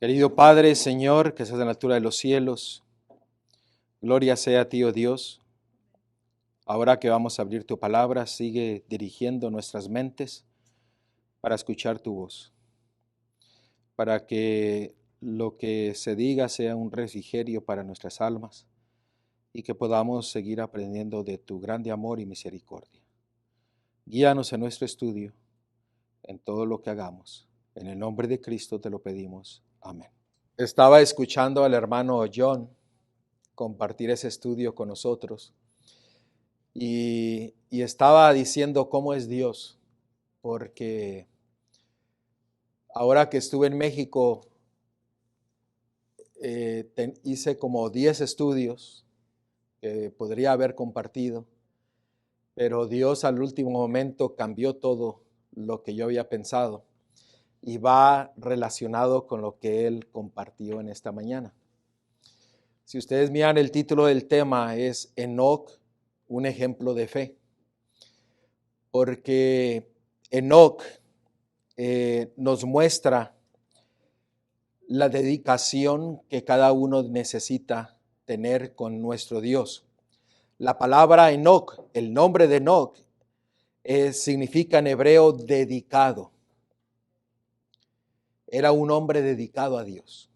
Querido Padre, Señor, que estás en la altura de los cielos, gloria sea a ti, oh Dios. Ahora que vamos a abrir tu palabra, sigue dirigiendo nuestras mentes para escuchar tu voz, para que lo que se diga sea un refrigerio para nuestras almas y que podamos seguir aprendiendo de tu grande amor y misericordia. Guíanos en nuestro estudio, en todo lo que hagamos. En el nombre de Cristo te lo pedimos. Amén. Estaba escuchando al hermano John compartir ese estudio con nosotros y estaba diciendo cómo es Dios, porque ahora que estuve en México hice como 10 estudios que podría haber compartido, pero Dios al último momento cambió todo lo que yo había pensado y va relacionado con lo que Él compartió en esta mañana. Si ustedes miran el título del tema es Enoc, un ejemplo de fe, porque Enoc nos muestra la dedicación que cada uno necesita tener con nuestro Dios. La palabra Enoc, el nombre de Enoc, significa en hebreo dedicado. Era un hombre dedicado a Dios.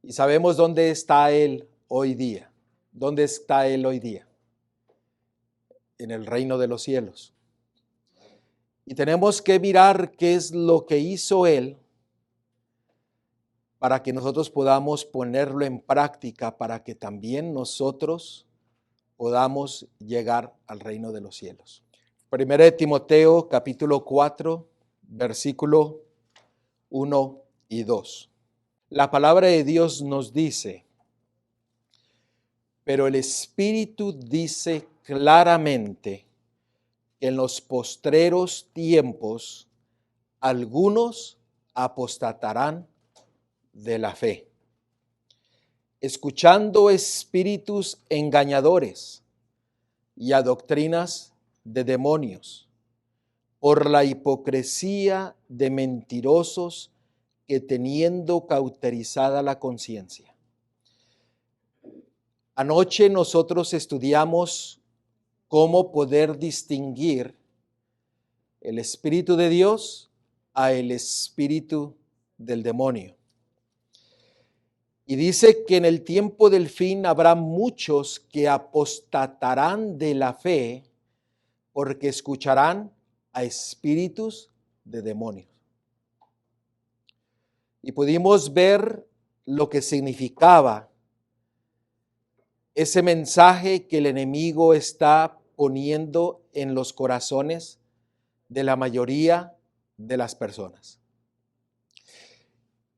Y sabemos dónde está él hoy día. ¿Dónde está él hoy día? En el reino de los cielos. Y tenemos que mirar qué es lo que hizo él para que nosotros podamos ponerlo en práctica, para que también nosotros podamos llegar al reino de los cielos. Primera de Timoteo, capítulo 4, versículo 1 y 2. La palabra de Dios nos dice, pero el Espíritu dice claramente que en los postreros tiempos algunos apostatarán de la fe, escuchando espíritus engañadores y a doctrinas de demonios, por la hipocresía de mentirosos que teniendo cauterizada la conciencia. Anoche nosotros estudiamos cómo poder distinguir el Espíritu de Dios a el espíritu del demonio. Y dice que en el tiempo del fin habrá muchos que apostatarán de la fe porque escucharán a espíritus de demonios. Y pudimos ver lo que significaba ese mensaje que el enemigo está poniendo en los corazones de la mayoría de las personas.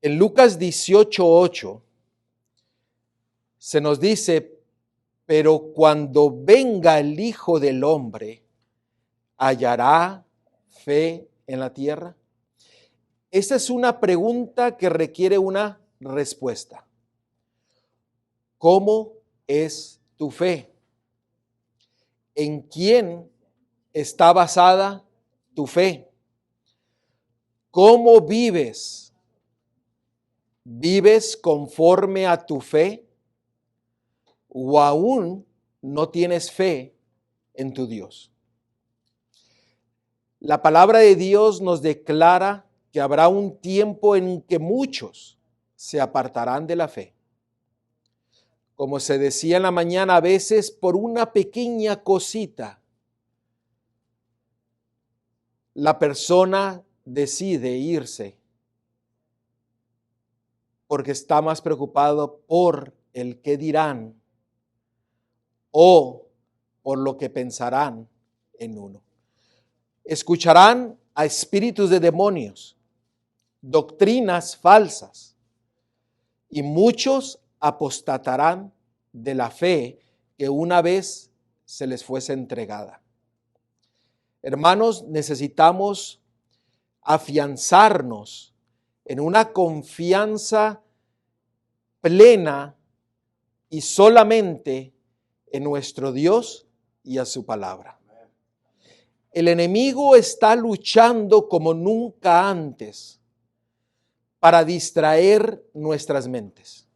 En Lucas 18:8 se nos dice, pero cuando venga el Hijo del Hombre, ¿hallará fe en la tierra? Esta es una pregunta que requiere una respuesta. ¿Cómo es tu fe? ¿En quién está basada tu fe? ¿Cómo vives? ¿Vives conforme a tu fe? ¿O aún no tienes fe en tu Dios? La palabra de Dios nos declara que habrá un tiempo en que muchos se apartarán de la fe. Como se decía en la mañana, a veces por una pequeña cosita, la persona decide irse porque está más preocupado por el qué dirán o por lo que pensarán en uno. Escucharán a espíritus de demonios, doctrinas falsas, y muchos apostatarán de la fe que una vez se les fuese entregada. Hermanos, necesitamos afianzarnos en una confianza plena y solamente en nuestro Dios y a su palabra. El enemigo está luchando como nunca antes para distraer nuestras mentes,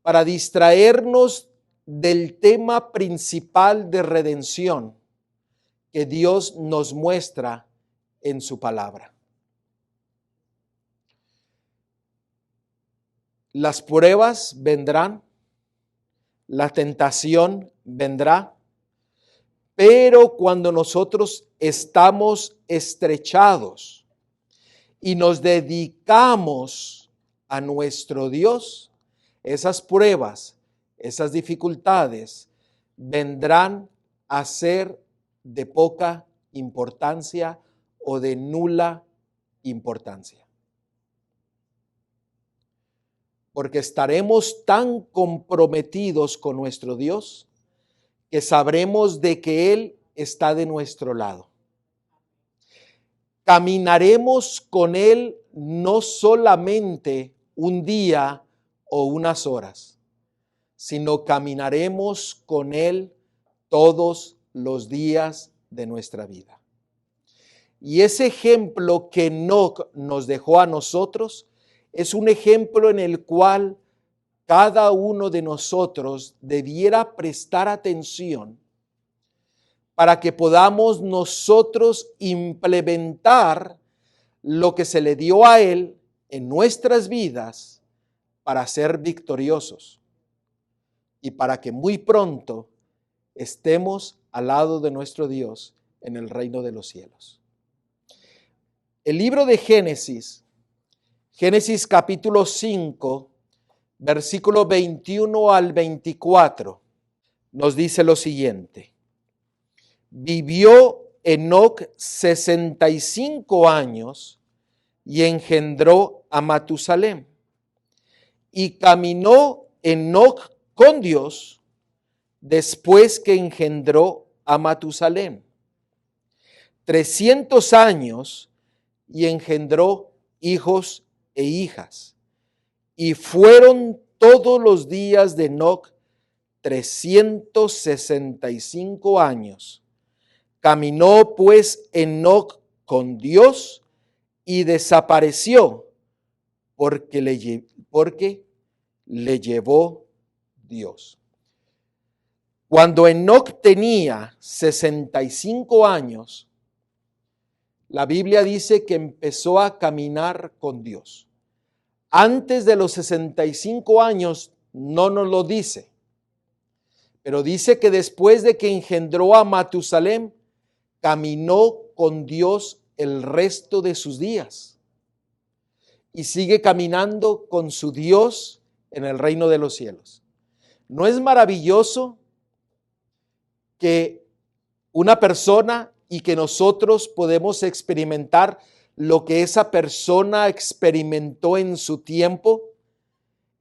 para distraernos del tema principal de redención que Dios nos muestra en su palabra. Las pruebas vendrán, la tentación vendrá, pero cuando nosotros estamos estrechados y nos dedicamos a nuestro Dios, esas pruebas, esas dificultades vendrán a ser de poca importancia o de nula importancia. Porque estaremos tan comprometidos con nuestro Dios que sabremos de que Él está de nuestro lado. Caminaremos con Él no solamente un día o unas horas, sino caminaremos con Él todos los días de nuestra vida. Y ese ejemplo que Enoc nos dejó a nosotros es un ejemplo en el cual cada uno de nosotros debiera prestar atención para que podamos nosotros implementar lo que se le dio a Él en nuestras vidas para ser victoriosos y para que muy pronto estemos al lado de nuestro Dios en el reino de los cielos. El libro de Génesis capítulo 5, versículo 21 al 24, nos dice lo siguiente. Vivió Enoc 65 años y engendró a Matusalem. Y caminó Enoc con Dios después que engendró a Matusalem 300 años y engendró hijos e hijas. Y fueron todos los días de Enoc 365 años. Caminó pues Enoc con Dios y desapareció porque le llevó Dios. Cuando Enoc tenía 65 años, la Biblia dice que empezó a caminar con Dios. Antes de los 65 años no nos lo dice, pero dice que después de que engendró a Matusalem, caminó con Dios el resto de sus días y sigue caminando con su Dios en el reino de los cielos. ¿No es maravilloso que una persona y que nosotros podemos experimentar lo que esa persona experimentó en su tiempo,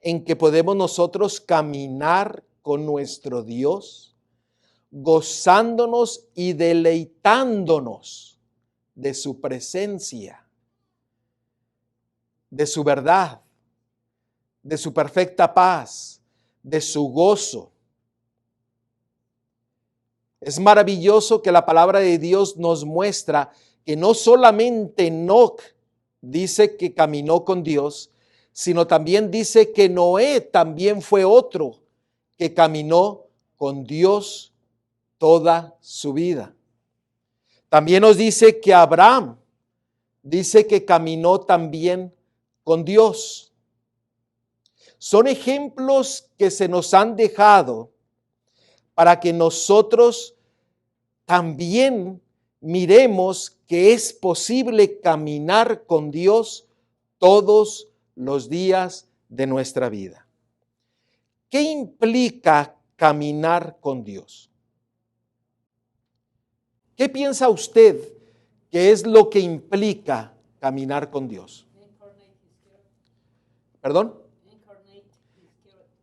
en que podemos nosotros caminar con nuestro Dios, gozándonos y deleitándonos de su presencia, de su verdad, de su perfecta paz, de su gozo? Es maravilloso que la palabra de Dios nos muestra que no solamente Enoc dice que caminó con Dios, sino también dice que Noé también fue otro que caminó con Dios toda su vida. También nos dice que Abraham dice que caminó también con Dios. Son ejemplos que se nos han dejado para que nosotros también miremos que es posible caminar con Dios todos los días de nuestra vida. ¿Qué implica caminar con Dios? ¿Qué piensa usted que es lo que implica caminar con Dios? ¿Perdón?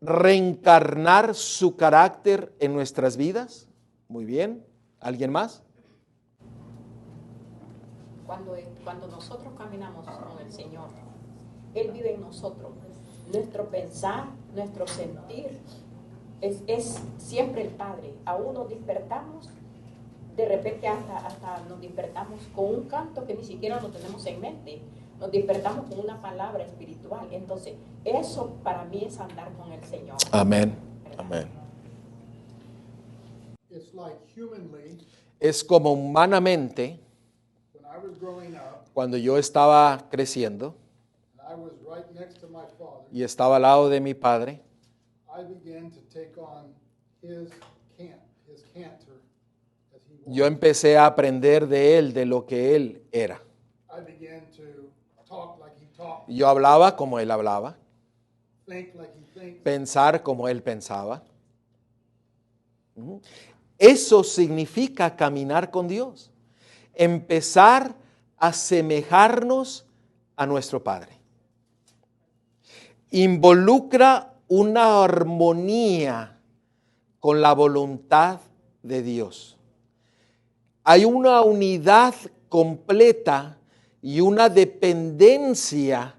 Reencarnar su carácter en nuestras vidas. Muy bien. ¿Alguien más? Cuando nosotros caminamos con el Señor, Él vive en nosotros. Nuestro pensar, nuestro sentir, es siempre el Padre. Aún nos despertamos, de repente hasta nos despertamos con un canto que ni siquiera lo tenemos en mente. nos despertamos con una palabra espiritual. Entonces, eso para mí es andar con el Señor. Amén. ¿Verdad? Amén. It's like humanly, Es como humanamente, when I was growing up, cuando yo estaba creciendo and I was right next to my father, y estaba al lado de mi padre, I began to take on his canter as he yo walked. empecé a aprender de él, de lo que él era. I began to talk like he talked, Yo hablaba como él hablaba, think like he thinks. pensar como él pensaba. Eso significa caminar con Dios. Empezar a asemejarnos a nuestro Padre. Involucra una armonía con la voluntad de Dios. Hay una unidad completa y una dependencia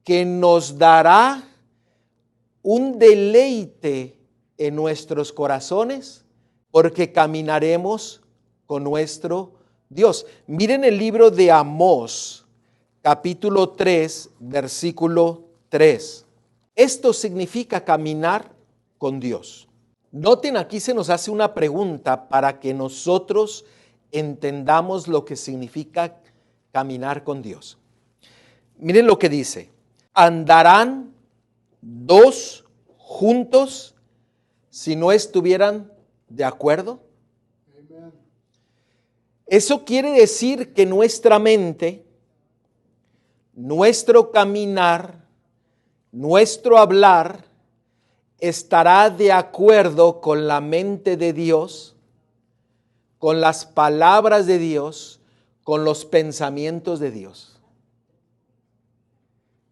que nos dará un deleite en nuestros corazones porque caminaremos con nuestro Dios. Miren el libro de Amós, capítulo 3, versículo 3. Esto significa caminar con Dios. Noten, aquí se nos hace una pregunta para que nosotros entendamos lo que significa caminar con Dios. Miren lo que dice: ¿andarán dos juntos si no estuvieran de acuerdo? Amen. Eso quiere decir que nuestra mente, nuestro caminar, nuestro hablar estará de acuerdo con la mente de Dios, con las palabras de Dios, con los pensamientos de Dios.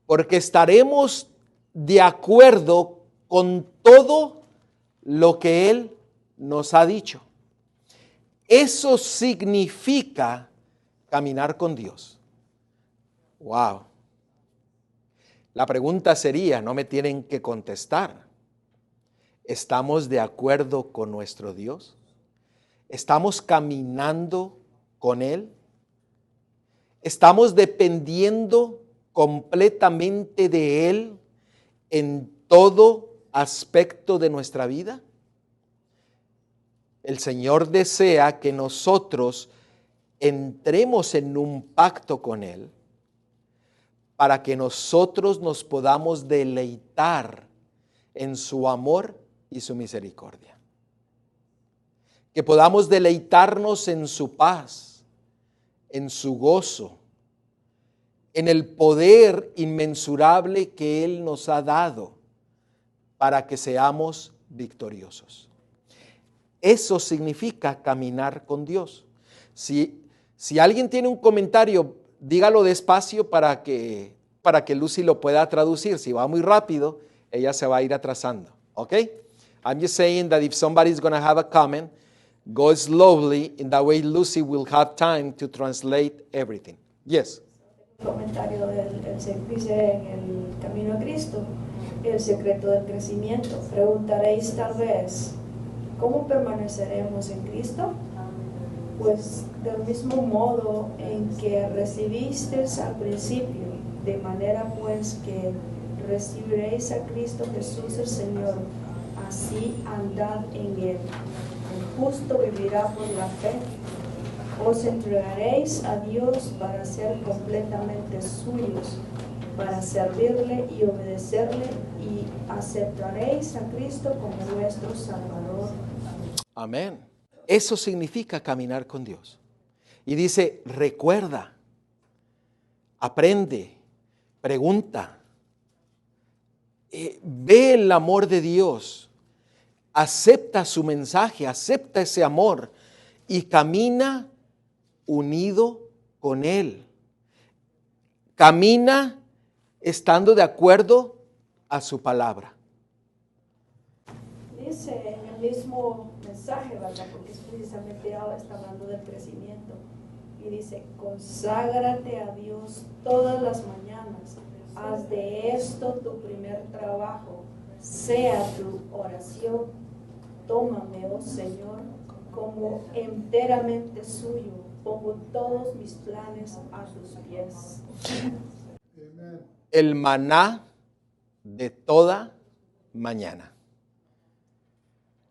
Porque estaremos de acuerdo con todo lo que Él nos ha dicho. Eso significa caminar con Dios. Wow. La pregunta sería, no me tienen que contestar: ¿estamos de acuerdo con nuestro Dios? ¿Estamos caminando con Él? ¿Estamos dependiendo completamente de Él en todo aspecto de nuestra vida? El Señor desea que nosotros entremos en un pacto con Él para que nosotros nos podamos deleitar en su amor y su misericordia. Que podamos deleitarnos en su paz, en su gozo, en el poder inmensurable que Él nos ha dado para que seamos victoriosos. Eso significa caminar con Dios. Si alguien tiene un comentario, dígalo despacio para que Lucy lo pueda traducir. Si va muy rápido, ella se va a ir atrasando. ¿Ok? I'm just saying that if somebody's going to have a comment, go slowly, in that way Lucy will have time to translate everything. Yes. Comentario dice en el Camino a Cristo, el secreto del crecimiento. Preguntaréis tal vez, ¿cómo permaneceremos en Cristo? Pues del mismo modo en que recibisteis al principio, de manera pues que recibiréis a Cristo Jesús el Señor, así andad en Él. El justo vivirá por la fe. Os entregaréis a Dios para ser completamente suyos, para servirle y obedecerle, y aceptaréis a Cristo como vuestro Salvador. Amén. Eso significa caminar con Dios. Y dice, recuerda, aprende, pregunta, ve el amor de Dios, acepta su mensaje, acepta ese amor y camina unido con Él. Camina estando de acuerdo a su palabra. Dice en el mismo mensaje, ¿verdad? Porque es precisamente ahora está hablando del crecimiento. Y dice, conságrate a Dios todas las mañanas. Haz de esto tu primer trabajo. Sea tu oración. Tómame, oh Señor, como enteramente suyo. Pongo todos mis planes a sus pies. Amen. El maná de toda mañana.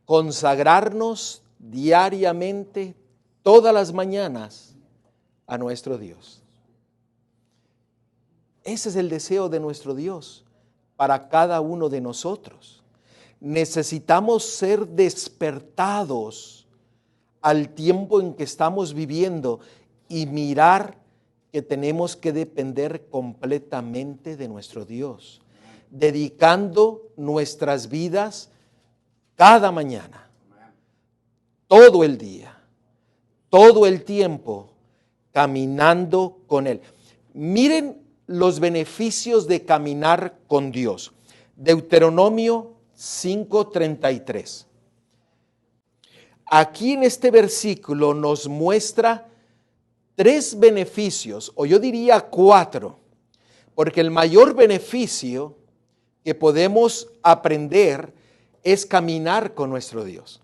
Consagrarnos diariamente, todas las mañanas, a nuestro Dios. Ese es el deseo de nuestro Dios para cada uno de nosotros. Necesitamos ser despertados al tiempo en que estamos viviendo y mirar que tenemos que depender completamente de nuestro Dios, dedicando nuestras vidas cada mañana, todo el día, todo el tiempo, caminando con Él. Miren los beneficios de caminar con Dios. Deuteronomio 5:33. Aquí en este versículo nos muestra 3 beneficios, o yo diría 4, porque el mayor beneficio que podemos aprender es caminar con nuestro Dios.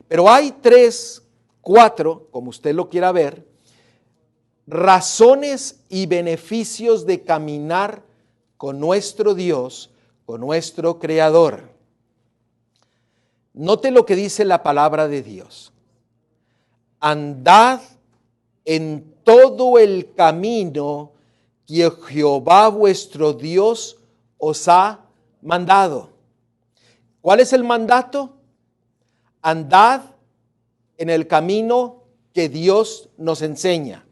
Pero hay 3, 4, como usted lo quiera ver, razones y beneficios de caminar con nuestro Dios, con nuestro Creador. Note lo que dice la palabra de Dios. Andad en todo el camino que Jehová vuestro Dios os ha mandado. ¿Cuál es el mandato? Andad en el camino que Dios nos enseña,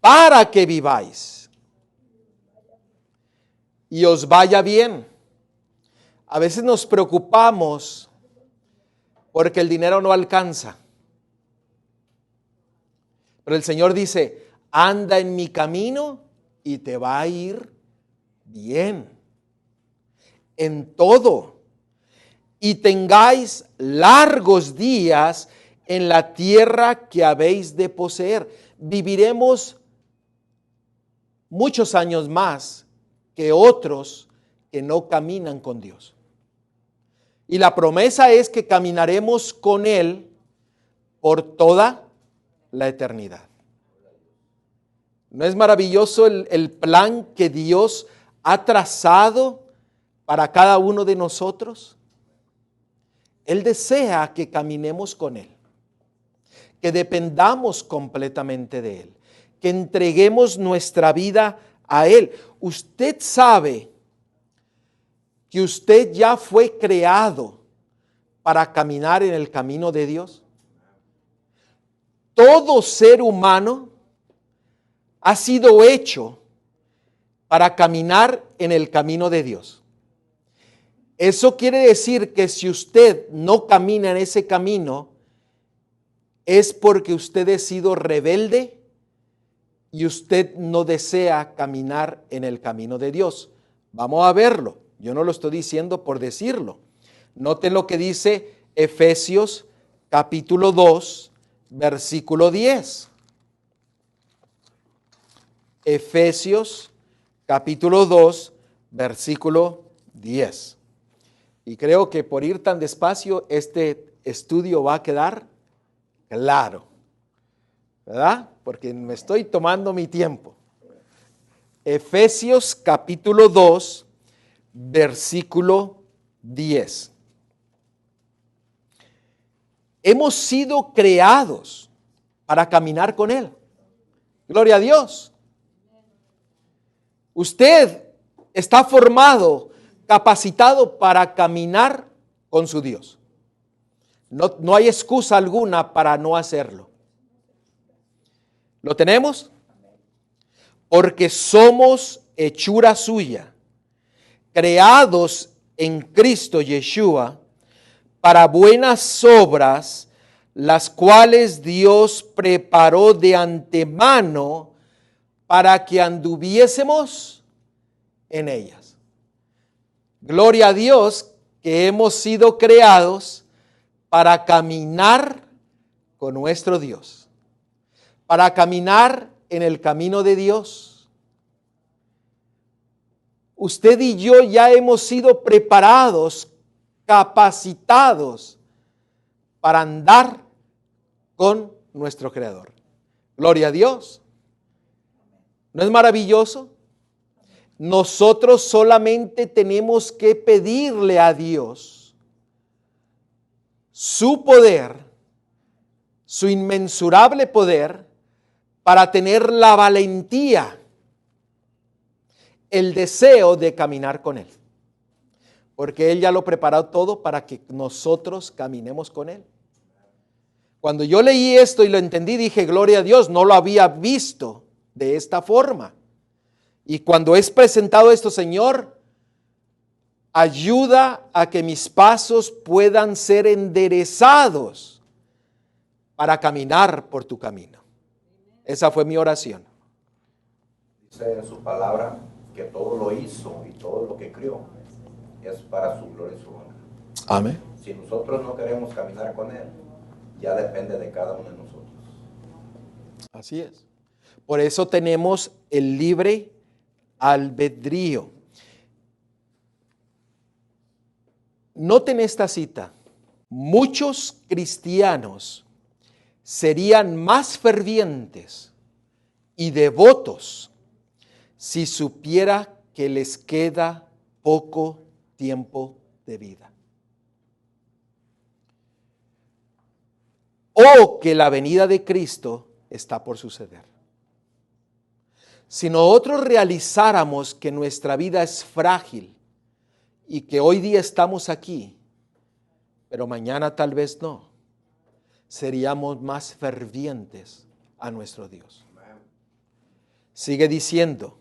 para que viváis y os vaya bien. A veces nos preocupamos porque el dinero no alcanza. Pero el Señor dice, anda en mi camino y te va a ir bien. En todo. Y tengáis largos días en la tierra que habéis de poseer. Viviremos muchos años más que otros que no caminan con Dios. Y la promesa es que caminaremos con Él por toda la eternidad. ¿No es maravilloso el plan que Dios ha trazado para cada uno de nosotros? Él desea que caminemos con Él, que dependamos completamente de Él, que entreguemos nuestra vida a Él. Usted sabe que usted ya fue creado para caminar en el camino de Dios. Todo ser humano ha sido hecho para caminar en el camino de Dios. Eso quiere decir que si usted no camina en ese camino, es porque usted ha sido rebelde y usted no desea caminar en el camino de Dios. Vamos a verlo. Yo no lo estoy diciendo por decirlo. Noten lo que dice Efesios capítulo 2, versículo 10. Efesios capítulo 2, versículo 10. Y creo que por ir tan despacio, este estudio va a quedar claro, ¿verdad? Porque me estoy tomando mi tiempo. Efesios capítulo 2, versículo 10. Hemos sido creados para caminar con Él. Gloria a Dios. Usted está formado, capacitado para caminar con su Dios. No hay excusa alguna para no hacerlo. ¿Lo tenemos? Porque somos hechura suya, creados en Cristo Yeshua para buenas obras, las cuales Dios preparó de antemano para que anduviésemos en ellas. Gloria a Dios que hemos sido creados para caminar con nuestro Dios, para caminar en el camino de Dios. Usted y yo ya hemos sido preparados, capacitados para andar con nuestro Creador. Gloria a Dios. ¿No es maravilloso? Nosotros solamente tenemos que pedirle a Dios su poder, su inmensurable poder, para tener la valentía, el deseo de caminar con Él. Porque Él ya lo preparó todo para que nosotros caminemos con Él. Cuando yo leí esto y lo entendí, dije, gloria a Dios, no lo había visto de esta forma. Y cuando es presentado esto, Señor, ayuda a que mis pasos puedan ser enderezados para caminar por tu camino. Esa fue mi oración. Dice en su palabra que todo lo hizo y todo lo que crió es para su gloria y su honra. Amén. Si nosotros no queremos caminar con Él, ya depende de cada uno de nosotros. Así es. Por eso tenemos el libre albedrío. Noten esta cita. Muchos cristianos serían más fervientes y devotos si supiera que les queda poco tiempo de vida, o que la venida de Cristo está por suceder. Si nosotros realizáramos que nuestra vida es frágil y que hoy día estamos aquí, pero mañana tal vez no, seríamos más fervientes a nuestro Dios. Sigue diciendo,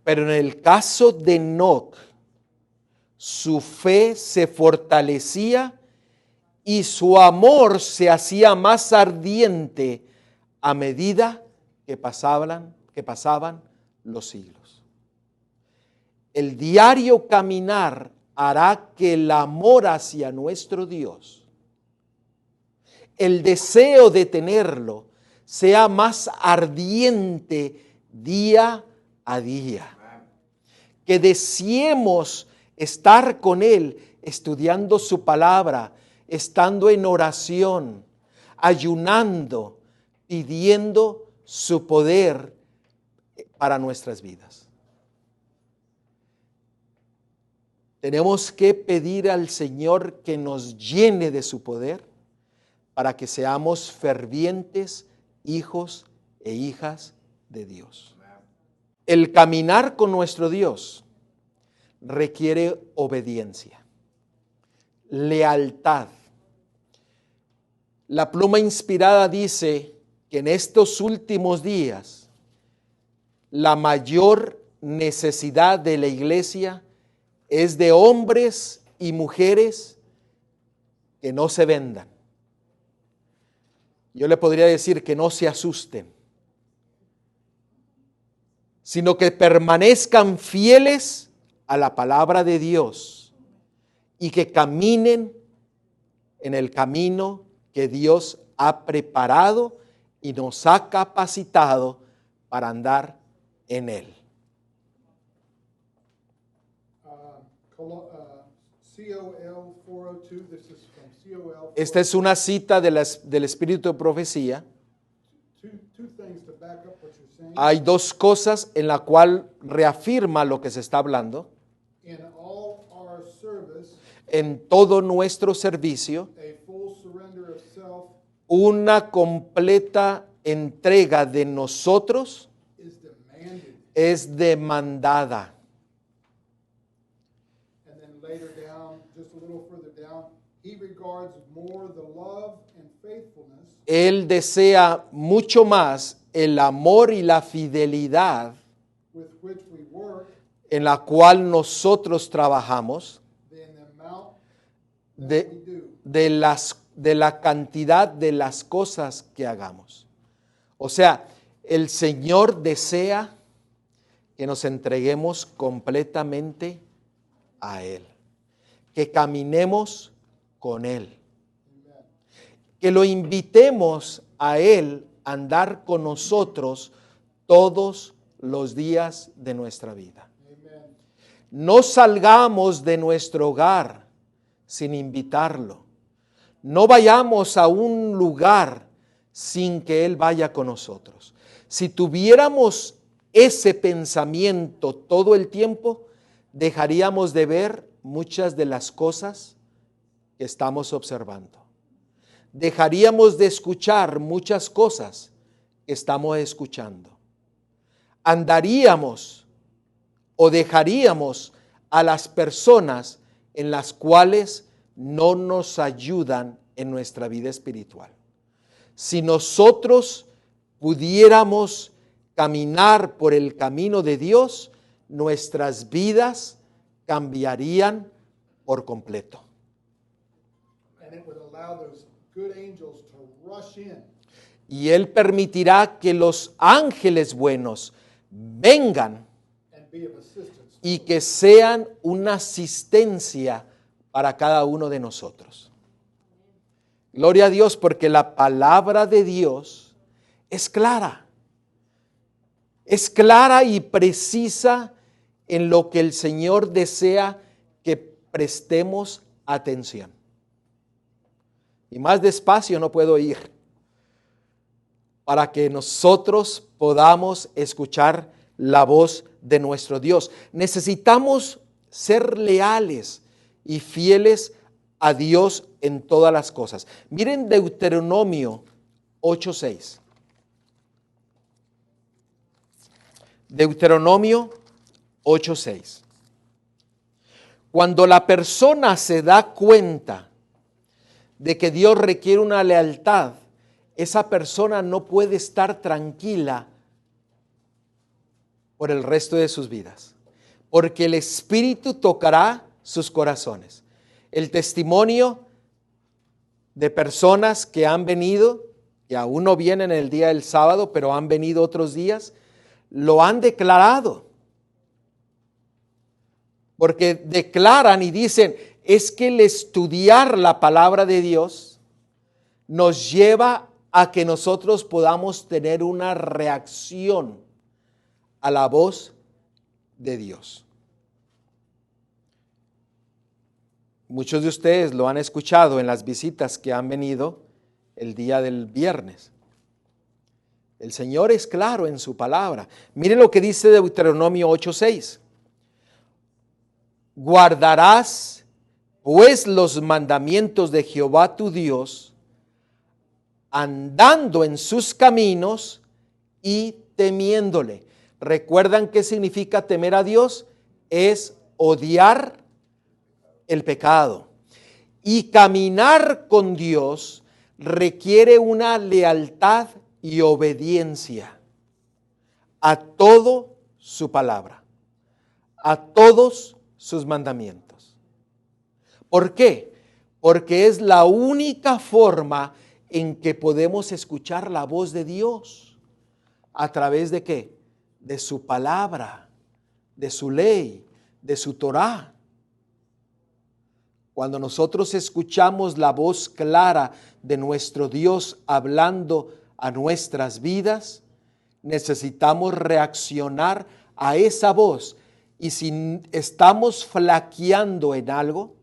pero en el caso de Enoc, su fe se fortalecía y su amor se hacía más ardiente a medida que pasaban los siglos. El diario caminar hará que el amor hacia nuestro Dios, el deseo de tenerlo, sea más ardiente día a día. Que deseemos estar con Él, estudiando su palabra, estando en oración, ayunando, pidiendo su poder para nuestras vidas. Tenemos que pedir al Señor que nos llene de su poder para que seamos fervientes hijos e hijas de Dios. El caminar con nuestro Dios requiere obediencia, lealtad. La pluma inspirada dice que en estos últimos días la mayor necesidad de la iglesia es de hombres y mujeres que no se vendan. Yo le podría decir que no se asusten, sino que permanezcan fieles a la palabra de Dios y que caminen en el camino que Dios ha preparado y nos ha capacitado para andar en él. COL 402, this is from COL. Esta es una cita del Espíritu de Profecía. Two things to back up what you're saying. Hay dos cosas en la cual reafirma lo que se está hablando. In all our service, En todo nuestro servicio, a full surrender of self una completa entrega de nosotros is demanded. es demandada. And then later down, just a little further down, he regards more the love and faithfulness Él desea mucho más el amor y la fidelidad with which we work en la cual nosotros trabajamos than the amount that de, we do. de la cantidad de las cosas que hagamos. O sea, el Señor desea que nos entreguemos completamente a Él, que caminemos con Él, que lo invitemos a Él a andar con nosotros todos los días de nuestra vida. Amen. No salgamos de nuestro hogar sin invitarlo. No vayamos a un lugar sin que Él vaya con nosotros. Si tuviéramos ese pensamiento todo el tiempo, dejaríamos de ver muchas de las cosas que estamos observando. Dejaríamos de escuchar muchas cosas que estamos escuchando. Andaríamos o dejaríamos a las personas en las cuales no nos ayudan en nuestra vida espiritual. Si nosotros pudiéramos caminar por el camino de Dios, nuestras vidas cambiarían por completo. And it would allow those good angels to rush in Y Él permitirá que los ángeles buenos vengan and be of assistance. y que sean una asistencia para cada uno de nosotros. Gloria a Dios, porque la palabra de Dios es clara. Es clara y precisa en lo que el Señor desea que prestemos atención. Y más despacio no puedo ir, para que nosotros podamos escuchar la voz de nuestro Dios. Necesitamos ser leales y fieles a Dios en todas las cosas. Miren Deuteronomio 8:6. Deuteronomio 8:6. Cuando la persona se da cuenta de que Dios requiere una lealtad, esa persona no puede estar tranquila por el resto de sus vidas, porque el Espíritu tocará sus corazones. El testimonio de personas que han venido, que aún no vienen el día del sábado, pero han venido otros días, lo han declarado. Porque declaran y dicen, es que el estudiar la palabra de Dios nos lleva a que nosotros podamos tener una reacción a la voz de Dios. Muchos de ustedes lo han escuchado en las visitas que han venido el día del viernes. El Señor es claro en su palabra. Mire lo que dice Deuteronomio 8:6. Guardarás pues los mandamientos de Jehová tu Dios, andando en sus caminos y temiéndole. ¿Recuerdan qué significa temer a Dios? Es odiar el pecado. Y caminar con Dios requiere una lealtad y obediencia a todo su palabra, a todos sus mandamientos. ¿Por qué? Porque es la única forma en que podemos escuchar la voz de Dios. ¿A través de qué? De su palabra, de su ley, de su Torá. Cuando nosotros escuchamos la voz clara de nuestro Dios hablando a nuestras vidas, necesitamos reaccionar a esa voz. Y si estamos flaqueando en algo,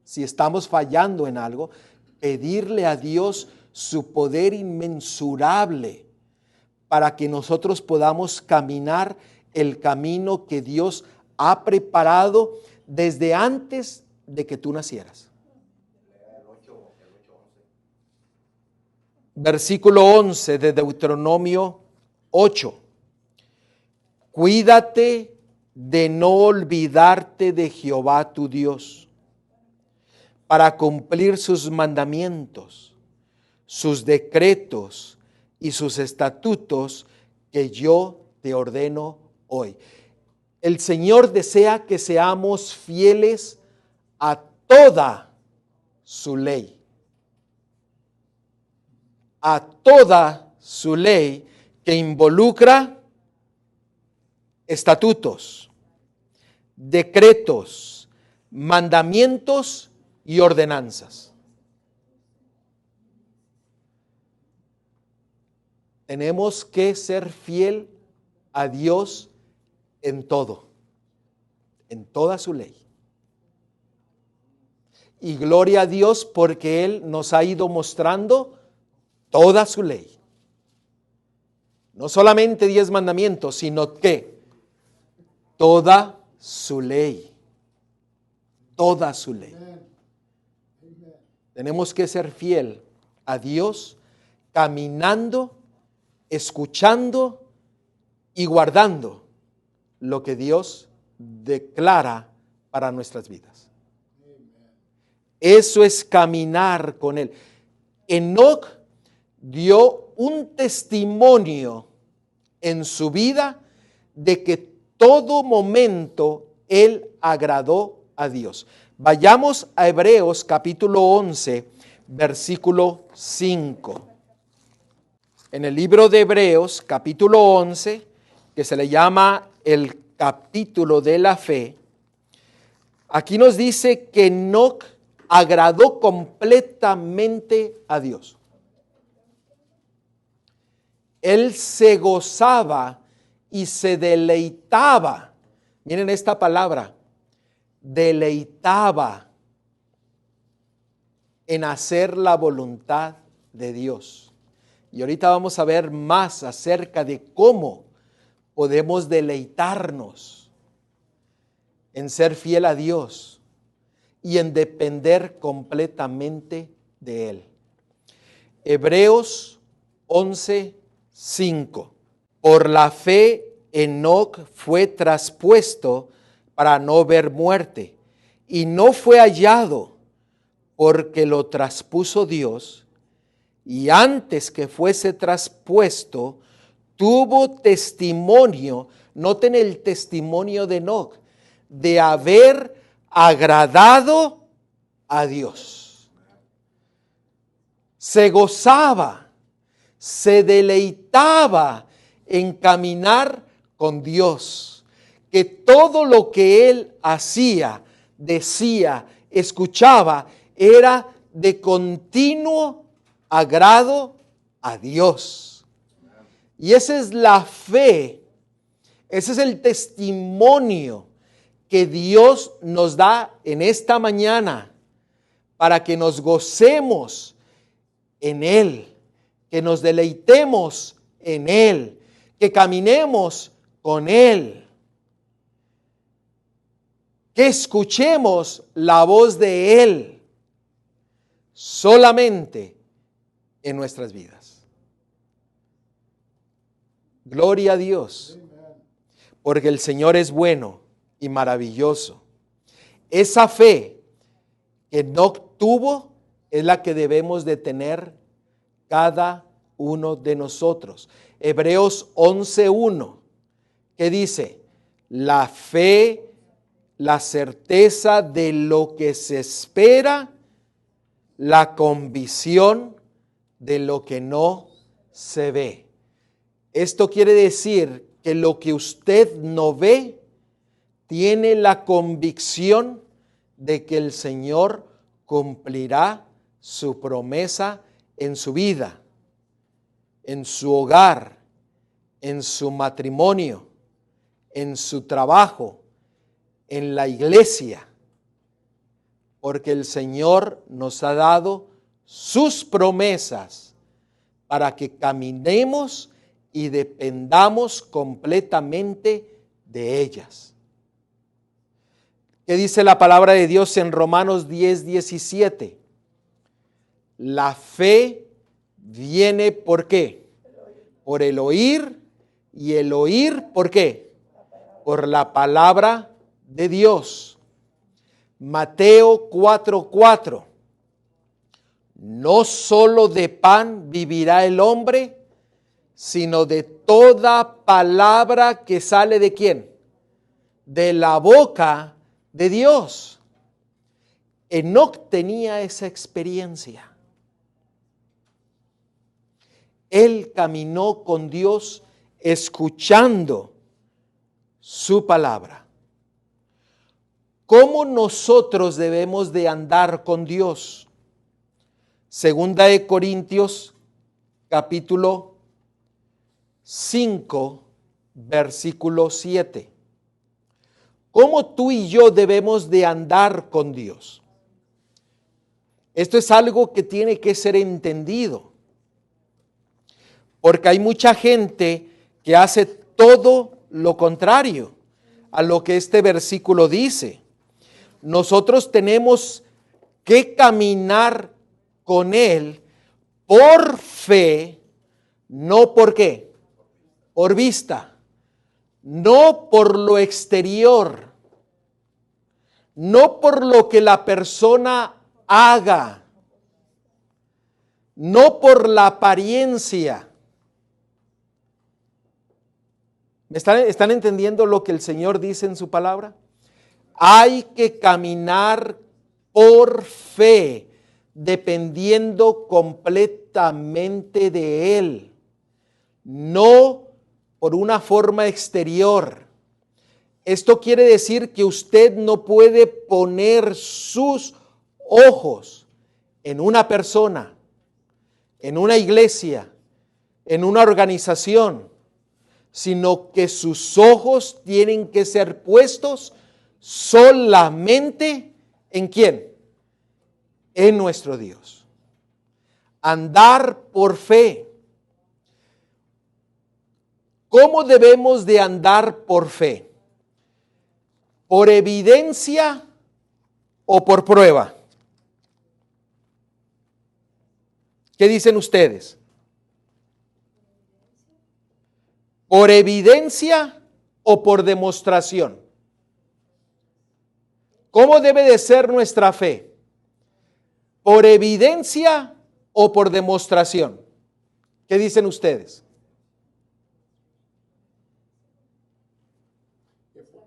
si estamos fallando en algo, pedirle a Dios su poder inmensurable para que nosotros podamos caminar el camino que Dios ha preparado desde antes de que tú nacieras. Versículo 11 de Deuteronomio 8. Cuídate de no olvidarte de Jehová tu Dios, para cumplir sus mandamientos, sus decretos y sus estatutos que yo te ordeno hoy. El Señor desea que seamos fieles a toda su ley. A toda su ley que involucra estatutos, decretos, mandamientos y ordenanzas. Tenemos que ser fiel a Dios en todo, en toda su ley. Y gloria a Dios porque Él nos ha ido mostrando toda su ley. No solamente 10 mandamientos, sino que toda su ley. Toda su ley. Tenemos que ser fiel a Dios, caminando, escuchando y guardando lo que Dios declara para nuestras vidas. Eso es caminar con Él. Enoc dio un testimonio en su vida de que todo momento él agradó a Dios. Vayamos a Hebreos capítulo 11, versículo 5. En el libro de Hebreos capítulo 11, que se le llama el capítulo de la fe, aquí nos dice que Enoc agradó completamente a Dios. Él se gozaba y se deleitaba. Miren esta palabra, deleitaba en hacer la voluntad de Dios. Y ahorita vamos a ver más acerca de cómo podemos deleitarnos en ser fiel a Dios y en depender completamente de Él. Hebreos 11:5. Por la fe Enoc fue traspuesto para no ver muerte, y no fue hallado porque lo traspuso Dios, y antes que fuese traspuesto, tuvo testimonio, noten el testimonio de Enoc, de haber agradado a Dios. Se gozaba, se deleitaba en caminar con Dios, que todo lo que él hacía, decía, escuchaba, era de continuo agrado a Dios. Y esa es la fe, ese es el testimonio que Dios nos da en esta mañana para que nos gocemos en Él, que nos deleitemos en Él, que caminemos con Él, que escuchemos la voz de Él solamente en nuestras vidas. Gloria a Dios, porque el Señor es bueno y maravilloso. Esa fe que Enoc tuvo es la que debemos de tener cada uno de nosotros. Hebreos 11:1, que dice, la fe, la certeza de lo que se espera, la convicción de lo que no se ve. Esto quiere decir que lo que usted no ve, tiene la convicción de que el Señor cumplirá su promesa en su vida, en su hogar, en su matrimonio, en su trabajo, en la iglesia, porque el Señor nos ha dado sus promesas para que caminemos y dependamos completamente de ellas. ¿Qué dice la palabra de Dios en Romanos 10:17? La fe viene ¿por qué? Por el oír, y el oír ¿por qué? Por la palabra de Dios. Mateo 4:4. No solo de pan vivirá el hombre, sino de toda palabra que sale ¿de quién? De la boca de Dios. Enoc tenía esa experiencia. Él caminó con Dios escuchando su palabra. ¿Cómo nosotros debemos de andar con Dios? Segunda de Corintios, capítulo 5, versículo 7. ¿Cómo tú y yo debemos de andar con Dios? Esto es algo que tiene que ser entendido. Porque hay mucha gente que hace todo lo contrario a lo que este versículo dice. Nosotros tenemos que caminar con Él por fe, no por qué, por vista, no por lo exterior, no por lo que la persona haga, no por la apariencia. ¿Están entendiendo lo que el Señor dice en su palabra? Hay que caminar por fe, dependiendo completamente de Él, no por una forma exterior. Esto quiere decir que usted no puede poner sus ojos en una persona, en una iglesia, en una organización, sino que sus ojos tienen que ser puestos solamente ¿en quién? En nuestro Dios. Andar por fe. ¿Cómo debemos de andar por fe? ¿Por evidencia o por prueba? ¿Qué dicen ustedes? ¿Por evidencia o por demostración? ¿Cómo debe de ser nuestra fe? ¿Por evidencia o por demostración? ¿Qué dicen ustedes?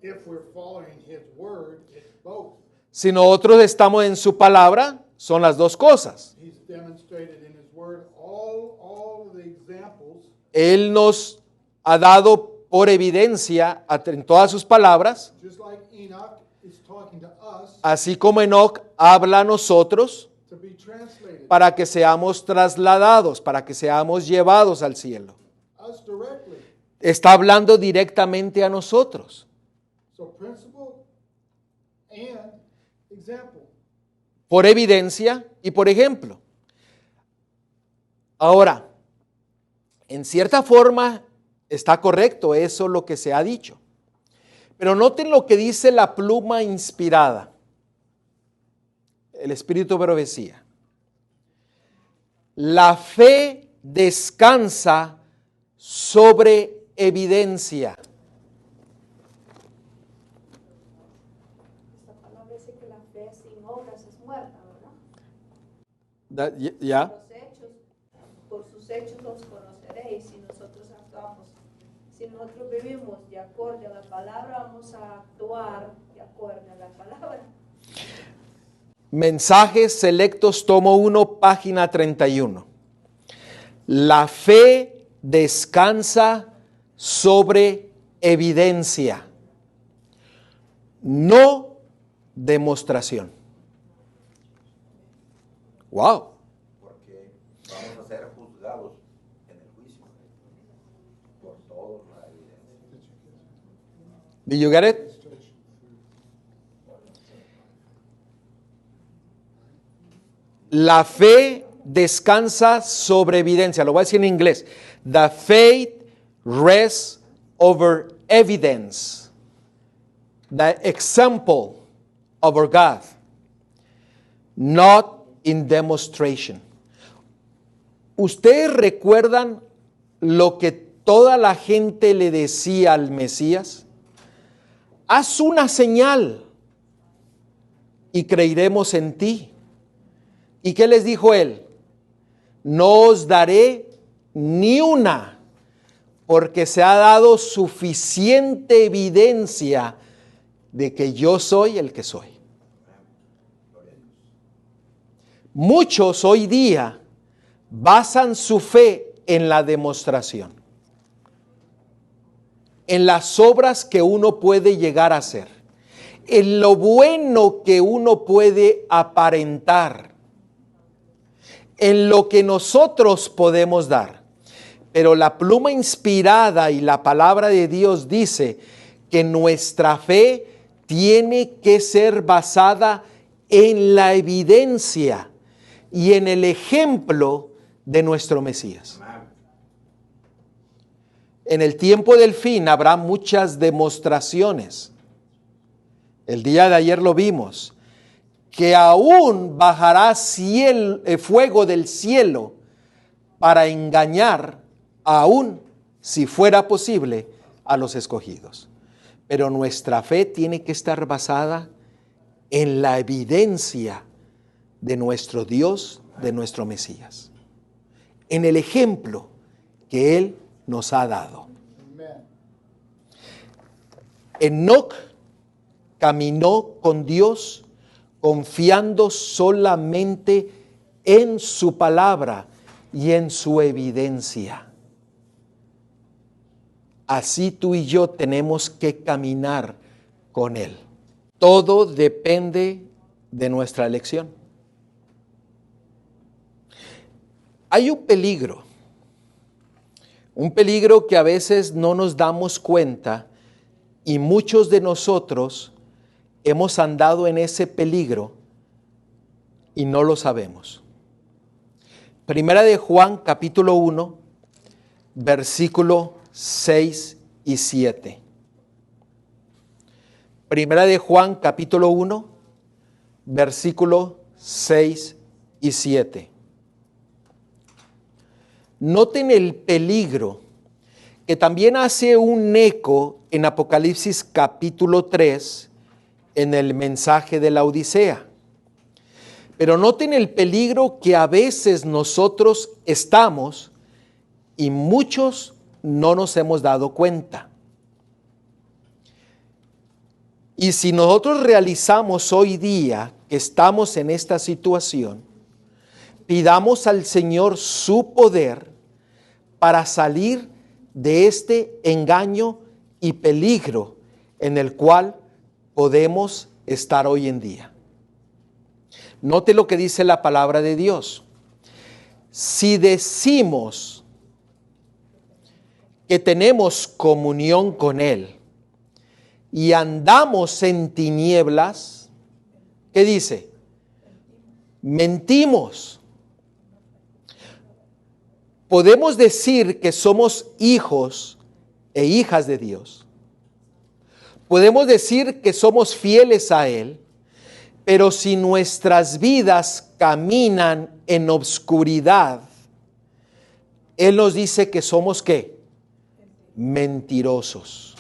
If we're following His word, it's both. Si nosotros estamos en su palabra, son las dos cosas. He's demonstrated in His word all of the examples. Él nos ha dado por evidencia en todas sus palabras, Just like Enoch is talking to us así como Enoc habla a nosotros to be translated, para que seamos trasladados, para que seamos llevados al cielo. us directly. Está hablando directamente a nosotros. So principle and example. Por evidencia y por ejemplo. Ahora, en cierta forma está correcto eso lo que se ha dicho. Pero noten lo que dice la pluma inspirada. El Espíritu de profecía. La fe descansa sobre evidencia. Esta palabra dice que la fe sin obras es muerta, ¿verdad? ¿Ya? Los hechos, por sus hechos los conoceréis. Si nosotros actuamos, si nosotros vivimos de acuerdo a la palabra, vamos a actuar de acuerdo a la palabra. Mensajes Selectos, tomo 1, página 31. La fe descansa sobre evidencia, no demostración. Wow. Porque vamos a ser juzgados en el juicio por toda la evidencia. Did you get it? La fe descansa sobre evidencia. Lo voy a decir en inglés. The faith rests over evidence. The example of our God. Not in demonstration. ¿Ustedes recuerdan lo que toda la gente le decía al Mesías? Haz una señal y creeremos en ti. ¿Y qué les dijo él? No os daré ni una, porque se ha dado suficiente evidencia de que yo soy el que soy. Muchos hoy día basan su fe en la demostración, en las obras que uno puede llegar a hacer, en lo bueno que uno puede aparentar, en lo que nosotros podemos dar. Pero la pluma inspirada y la palabra de Dios dice que nuestra fe tiene que ser basada en la evidencia y en el ejemplo de nuestro Mesías. En el tiempo del fin habrá muchas demostraciones. El día de ayer lo vimos, que aún bajará fuego del cielo para engañar, aún si fuera posible, a los escogidos. Pero nuestra fe tiene que estar basada en la evidencia de nuestro Dios, de nuestro Mesías, en el ejemplo que Él nos ha dado. Amen. Enoc caminó con Dios confiando solamente en su palabra y en su evidencia. Así tú y yo tenemos que caminar con Él. Todo depende de nuestra elección. Hay un peligro que a veces no nos damos cuenta y muchos de nosotros hemos andado en ese peligro y no lo sabemos. Primera de Juan, capítulo 1, versículo 6 y 7. Primera de Juan, capítulo 1, versículo 6 y 7. Noten el peligro que también hace un eco en Apocalipsis capítulo 3 en el mensaje de la Odisea. Pero noten el peligro que a veces nosotros estamos y muchos no nos hemos dado cuenta. Y si nosotros realizamos hoy día que estamos en esta situación, pidamos al Señor su poder para salir de este engaño y peligro en el cual podemos estar hoy en día. Note lo que dice la palabra de Dios. Si decimos que tenemos comunión con Él y andamos en tinieblas, ¿qué dice? Mentimos. Podemos decir que somos hijos e hijas de Dios. Podemos decir que somos fieles a Él, pero si nuestras vidas caminan en obscuridad, Él nos dice que somos ¿qué? Mentirosos.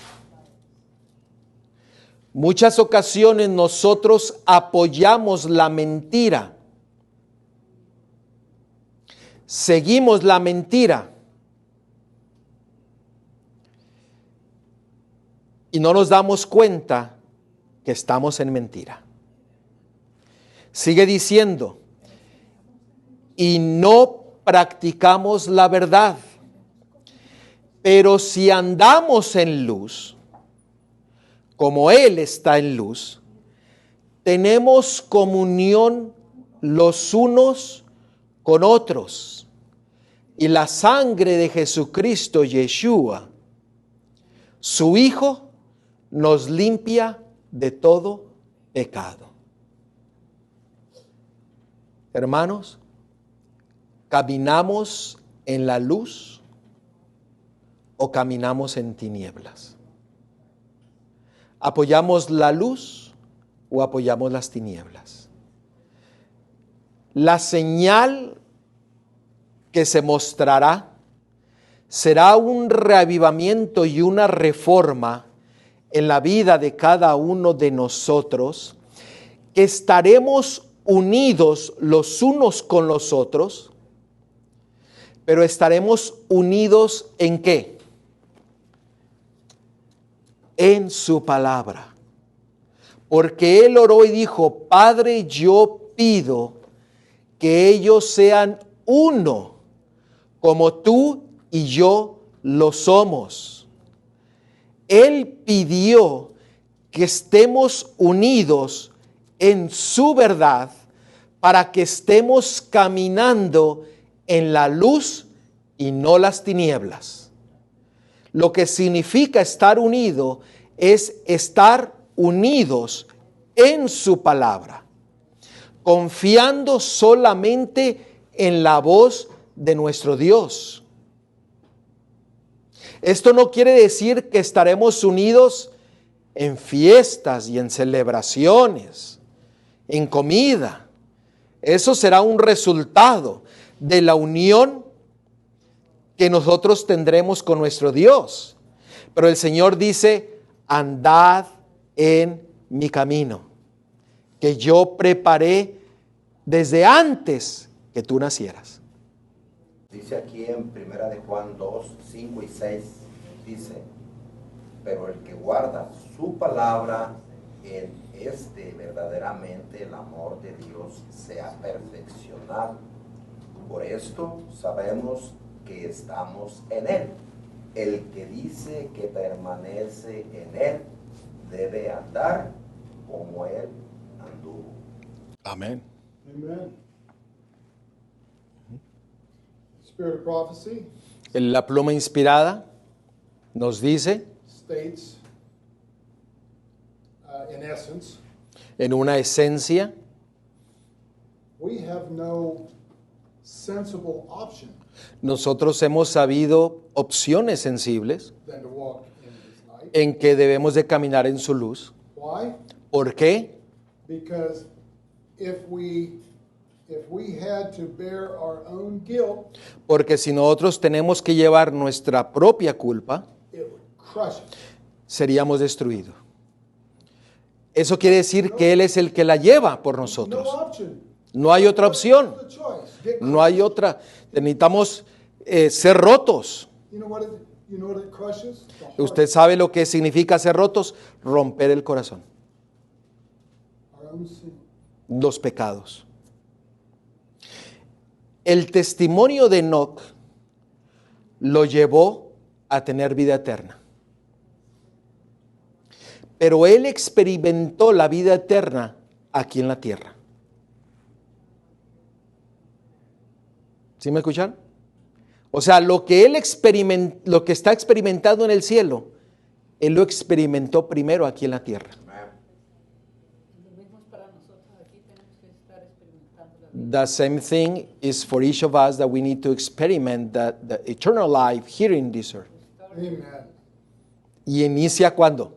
Muchas ocasiones nosotros apoyamos la mentira. Seguimos la mentira y no nos damos cuenta que estamos en mentira. Sigue diciendo, y no practicamos la verdad, pero si andamos en luz, como Él está en luz, tenemos comunión los unos con otros. Y la sangre de Jesucristo, Yeshua, su Hijo, nos limpia de todo pecado. Hermanos, ¿caminamos en la luz o caminamos en tinieblas? ¿Apoyamos la luz o apoyamos las tinieblas? La señal que se mostrará será un reavivamiento y una reforma en la vida de cada uno de nosotros, que estaremos unidos los unos con los otros, pero estaremos unidos ¿en qué? En su palabra. Porque Él oró y dijo, Padre, yo pido que ellos sean uno, como tú y yo lo somos. Él pidió que estemos unidos en su verdad para que estemos caminando en la luz y no las tinieblas. Lo que significa estar unido es estar unidos en su palabra, confiando solamente en la voz de nuestro Dios. Esto no quiere decir que estaremos unidos en fiestas y en celebraciones, en comida. Eso será un resultado de la unión que nosotros tendremos con nuestro Dios. Pero el Señor dice, andad en mi camino, que yo preparé desde antes que tú nacieras. Dice aquí en 1 de Juan 2, 5 y 6, dice, pero el que guarda su palabra, en este verdaderamente el amor de Dios se ha perfeccionado. Por esto sabemos que estamos en Él. El que dice que permanece en Él debe andar como Él anduvo. Amén. Amen. Spirit of prophecy La pluma inspirada nos dice, states, in essence, en una esencia, we have no sensible option nosotros hemos sabido opciones sensibles than to walk in His light. en que debemos de caminar en su luz. Why? ¿Por qué? Because if we had to bear our own guilt, Porque si nosotros tenemos que llevar nuestra propia culpa, it would crush us. seríamos destruidos. Eso quiere decir que Él es el que la lleva por No nosotros. option. No hay otra opción. What's the choice? Get No hay otra. Necesitamos ser rotos. You know what it crushes? The heart. Usted sabe lo que significa ser rotos, romper el corazón, Our own sin. los pecados. El testimonio de Enoc lo llevó a tener vida eterna. Pero él experimentó la vida eterna aquí en la tierra. ¿Sí me escuchan? O sea, lo que él lo que está experimentando en el cielo, él lo experimentó primero aquí en la tierra. Lo mismo es para nosotros aquí, tenemos que estar experimentando la vida. The same thing is for each of us, that we need to experiment the eternal life here in this earth. Amen. ¿Y inicia cuándo?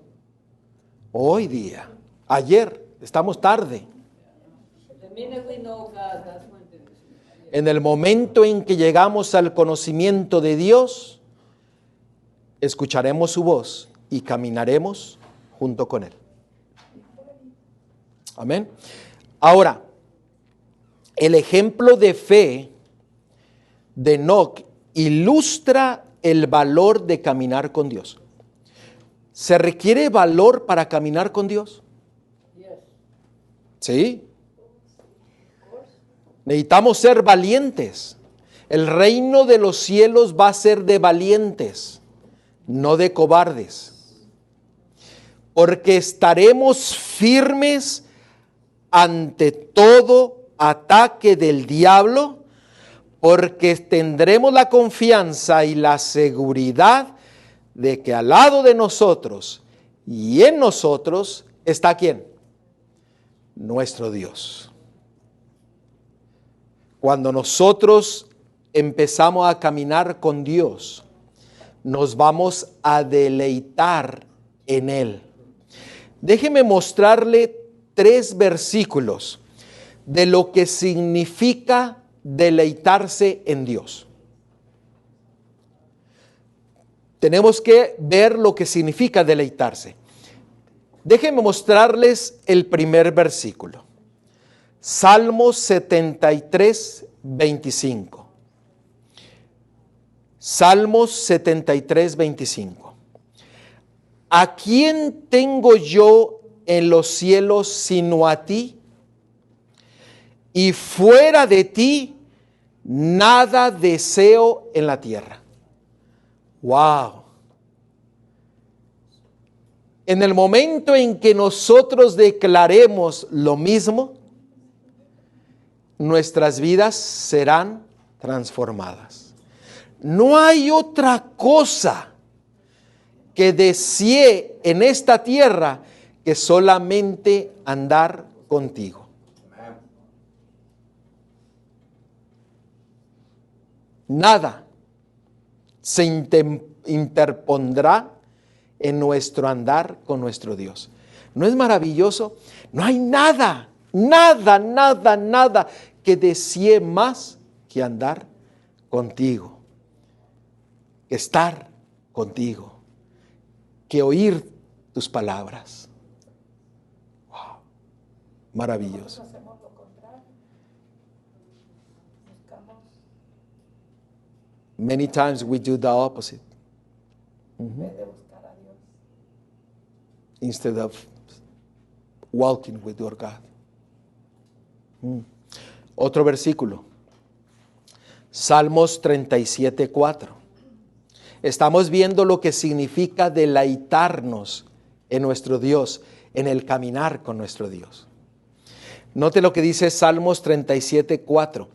Hoy día. Ayer. Estamos tarde. The minute we know God, that's when En el momento en que llegamos al conocimiento de Dios, escucharemos su voz y caminaremos junto con Él. Amén. Ahora, el ejemplo de fe de Enoc ilustra el valor de caminar con Dios. ¿Se requiere valor para caminar con Dios? Sí. Necesitamos ser valientes. El reino de los cielos va a ser de valientes, no de cobardes. Porque estaremos firmes ante todo ataque del diablo, porque tendremos la confianza y la seguridad de que al lado de nosotros y en nosotros está ¿quién? Nuestro Dios. Cuando nosotros empezamos a caminar con Dios, nos vamos a deleitar en Él. Déjeme mostrarle 3 versículos de lo que significa deleitarse en Dios. Tenemos que ver lo que significa deleitarse. Déjenme mostrarles el primer versículo. Salmos 73, 25. Salmos 73, 25. ¿A quién tengo yo en los cielos sino a ti? Y fuera de ti, nada deseo en la tierra. ¡Wow! En el momento en que nosotros declaremos lo mismo, nuestras vidas serán transformadas. No hay otra cosa que desee en esta tierra que solamente andar contigo. Nada se interpondrá en nuestro andar con nuestro Dios. ¿No es maravilloso? No hay nada, nada, nada, nada que desee más que andar contigo, que estar contigo, que oír tus palabras. Wow, maravilloso. Nosotros hacemos lo contrario. Buscamos Many times we do the opposite en vez de buscar a Dios. instead of walking with your God. Otro versículo. Salmos 37:4. Estamos viendo lo que significa deleitarnos en nuestro Dios, en el caminar con nuestro Dios. Note lo que dice Salmos 37:4.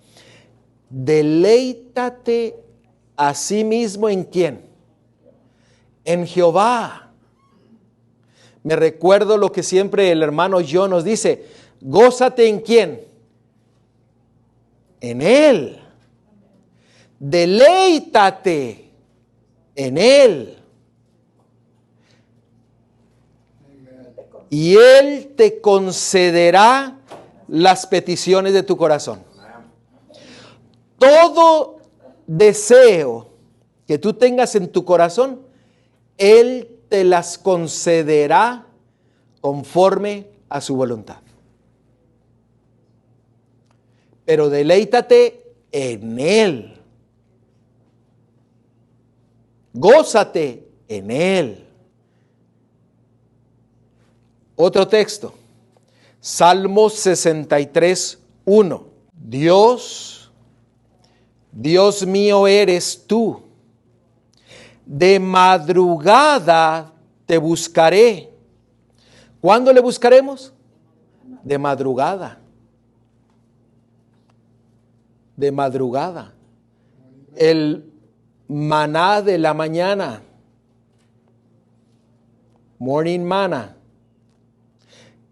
Deleítate a sí mismo ¿en quién? En Jehová. Me recuerdo lo que siempre el hermano John nos dice. Gózate ¿en quién? En Él. Deleítate en Él. Y Él te concederá las peticiones de tu corazón. Todo deseo que tú tengas en tu corazón, Él te las concederá conforme a su voluntad. Pero deleítate en Él. Gózate en Él. Otro texto. Salmos 63:1. Dios mío eres tú. De madrugada te buscaré. ¿Cuándo le buscaremos? De madrugada. De madrugada. El maná de la mañana. Morning manna.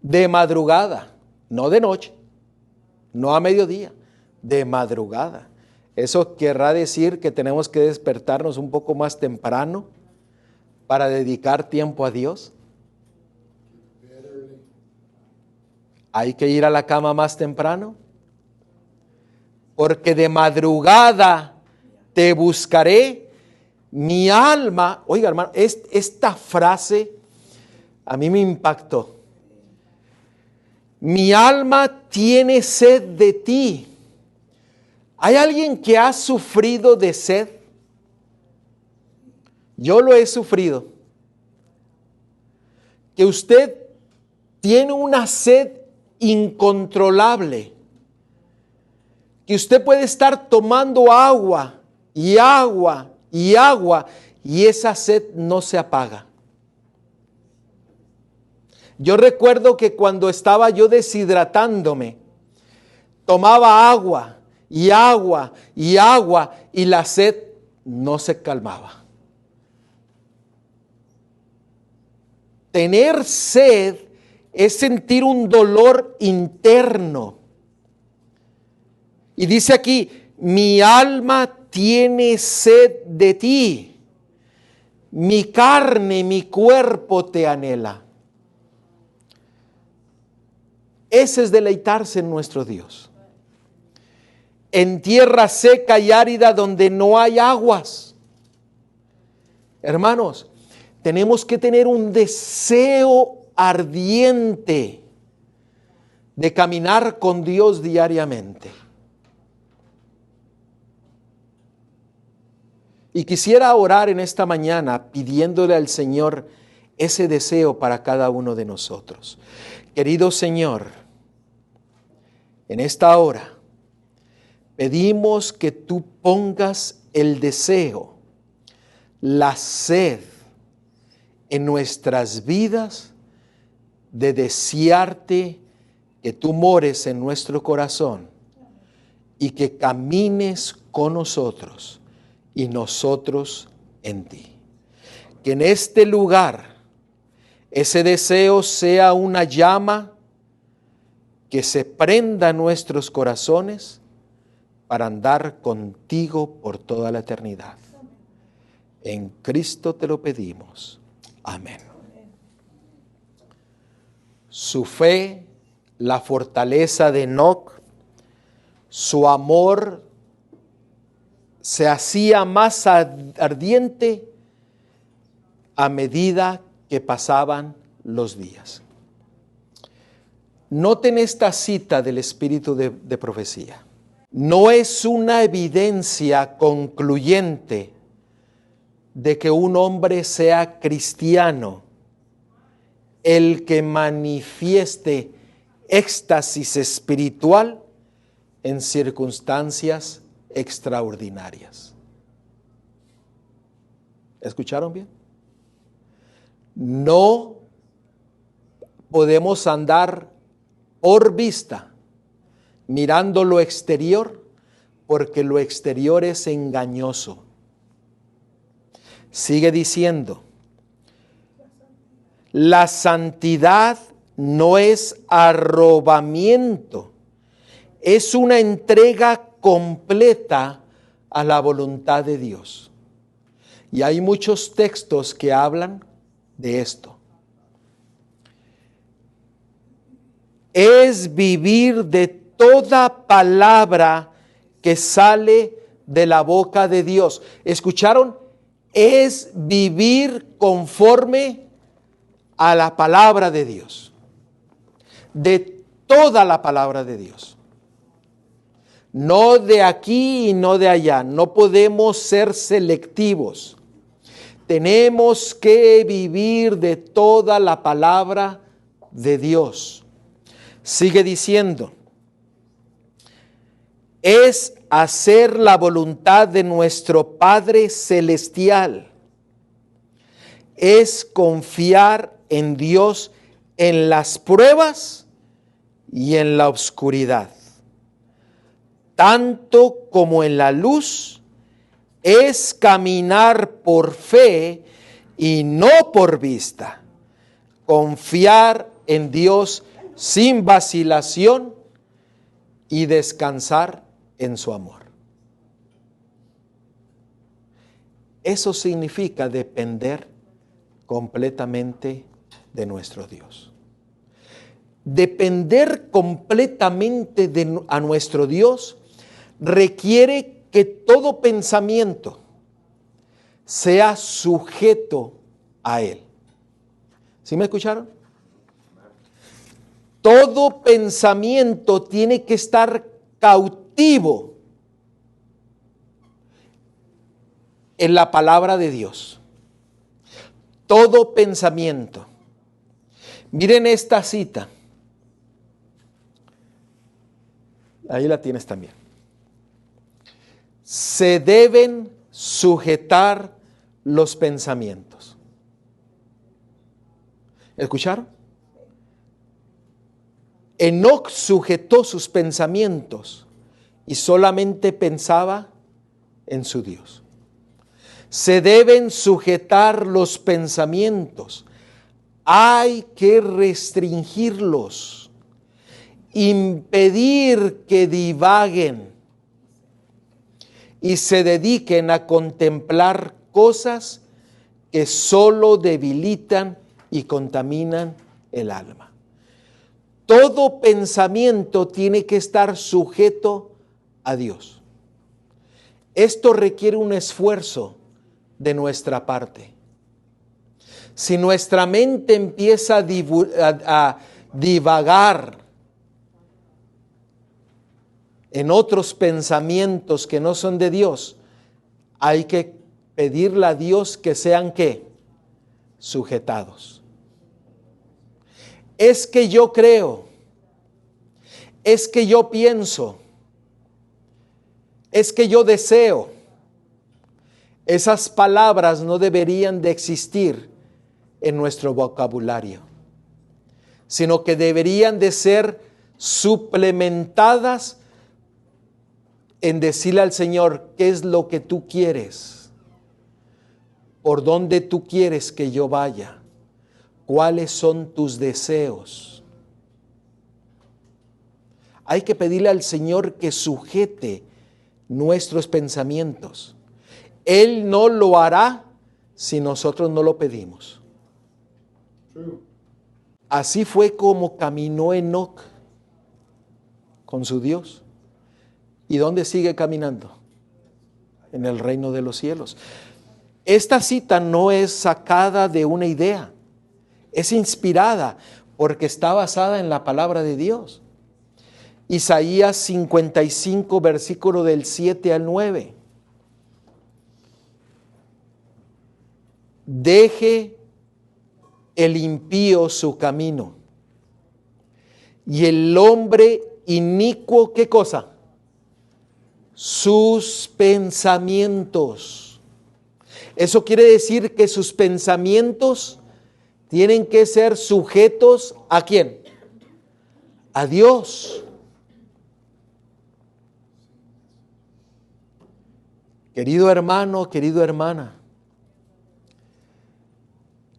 De madrugada. No de noche. No a mediodía. De madrugada. Eso querrá decir que tenemos que despertarnos un poco más temprano para dedicar tiempo a Dios. Hay que ir a la cama más temprano. Porque de madrugada te buscaré, mi alma. Oiga, hermano, esta frase a mí me impactó. Mi alma tiene sed de ti. ¿Hay alguien que ha sufrido de sed? Yo lo he sufrido. Que usted tiene una sed incontrolable. Que usted puede estar tomando agua y agua y agua y esa sed no se apaga. Yo recuerdo que cuando estaba yo deshidratándome, tomaba agua y agua y agua y la sed no se calmaba. Tener sed es sentir un dolor interno. Y dice aquí, mi alma tiene sed de ti. Mi carne, mi cuerpo te anhela. Ese es deleitarse en nuestro Dios. En tierra seca y árida donde no hay aguas. Hermanos, tenemos que tener un deseo ardiente de caminar con Dios diariamente. Y quisiera orar en esta mañana pidiéndole al Señor ese deseo para cada uno de nosotros. Querido Señor, en esta hora pedimos que tú pongas el deseo, la sed en nuestras vidas de desearte, que tú mores en nuestro corazón y que camines con nosotros y nosotros en ti. Que en este lugar ese deseo sea una llama que se prenda en nuestros corazones para andar contigo por toda la eternidad. En Cristo te lo pedimos. Amén. Su fe, la fortaleza de Enoc, su amor se hacía más ardiente a medida que pasaban los días. Noten esta cita del espíritu de profecía. No es una evidencia concluyente de que un hombre sea cristiano el que manifieste éxtasis espiritual en circunstancias extraordinarias. ¿Escucharon bien? No podemos andar por vista mirando lo exterior, porque lo exterior es engañoso. Sigue diciendo, la santidad no es arrobamiento, es una entrega completa a la voluntad de Dios. Y hay muchos textos que hablan de esto. Es vivir de toda palabra que sale de la boca de Dios. ¿Escucharon? Es vivir conforme a la palabra de Dios. De toda la palabra de Dios. No de aquí y no de allá. No podemos ser selectivos. Tenemos que vivir de toda la palabra de Dios. Sigue diciendo, es hacer la voluntad de nuestro Padre Celestial. Es confiar en Dios en las pruebas y en la oscuridad. Tanto como en la luz, es caminar por fe y no por vista. Confiar en Dios sin vacilación y descansar en su amor. Eso significa depender completamente de nuestro Dios. Depender completamente a nuestro Dios requiere que todo pensamiento sea sujeto a Él. ¿Sí me escucharon? Todo pensamiento tiene que estar cautivo en la palabra de Dios. Todo pensamiento. Miren esta cita. Ahí la tienes también. Se deben sujetar los pensamientos. ¿Escucharon? Enoc sujetó sus pensamientos y solamente pensaba en su Dios. Se deben sujetar los pensamientos. Hay que restringirlos, impedir que divaguen y se dediquen a contemplar cosas que solo debilitan y contaminan el alma. Todo pensamiento tiene que estar sujeto a Dios. Esto requiere un esfuerzo de nuestra parte. Si nuestra mente empieza a divagar en otros pensamientos que no son de Dios, hay que pedirle a Dios que sean ¿qué? Sujetados. Es que yo creo, es que yo pienso, es que yo deseo. Esas palabras no deberían de existir en nuestro vocabulario, sino que deberían de ser suplementadas en decirle al Señor, ¿qué es lo que tú quieres? ¿Por dónde tú quieres que yo vaya? ¿Cuáles son tus deseos? Hay que pedirle al Señor que sujete nuestros pensamientos. Él no lo hará si nosotros no lo pedimos. True. Así fue como caminó Enoc con su Dios. ¿Y dónde sigue caminando? En el reino de los cielos. Esta cita no es sacada de una idea, es inspirada porque está basada en la palabra de Dios. Isaías 55, versículo del 7 al 9. Deje el impío su camino y el hombre inicuo, ¿qué cosa? Sus pensamientos. Eso quiere decir que sus pensamientos tienen que ser sujetos ¿a quién? A Dios. Querido hermano, querida hermana,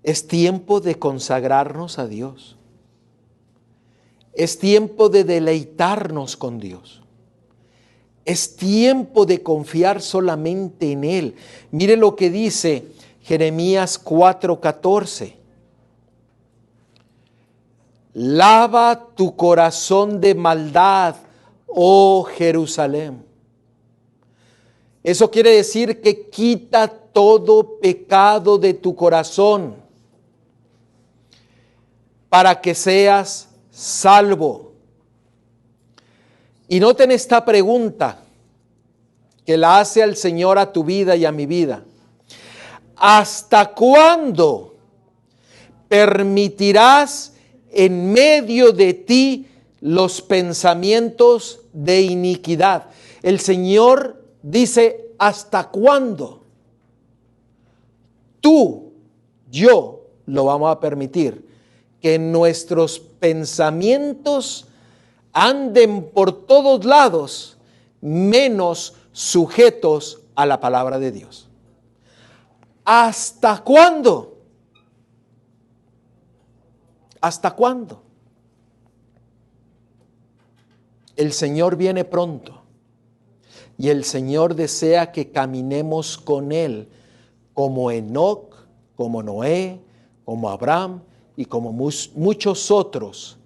es tiempo de consagrarnos a Dios. Es tiempo de deleitarnos con Dios. Es tiempo de confiar solamente en Él. Mire lo que dice Jeremías 4:14. Lava tu corazón de maldad, oh Jerusalén. Eso quiere decir que quita todo pecado de tu corazón para que seas salvo. Y noten esta pregunta que la hace el Señor a tu vida y a mi vida. ¿Hasta cuándo permitirás en medio de ti los pensamientos de iniquidad? El Señor dice, ¿hasta cuándo? Tú, yo, lo vamos a permitir que nuestros pensamientos anden por todos lados, menos sujetos a la palabra de Dios. ¿Hasta cuándo? ¿Hasta cuándo? El Señor viene pronto y el Señor desea que caminemos con Él como Enoc, como Noé, como Abraham y como muchos otros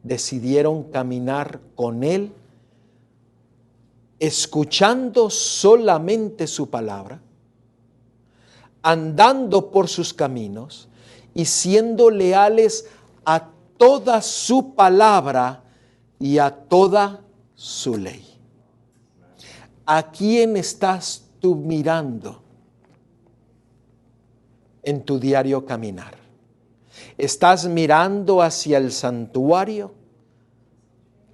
decidieron caminar con Él, escuchando solamente su palabra, andando por sus caminos y siendo leales a toda su palabra y a toda su ley. ¿A quién estás tú mirando en tu diario caminar? ¿Estás mirando hacia el santuario,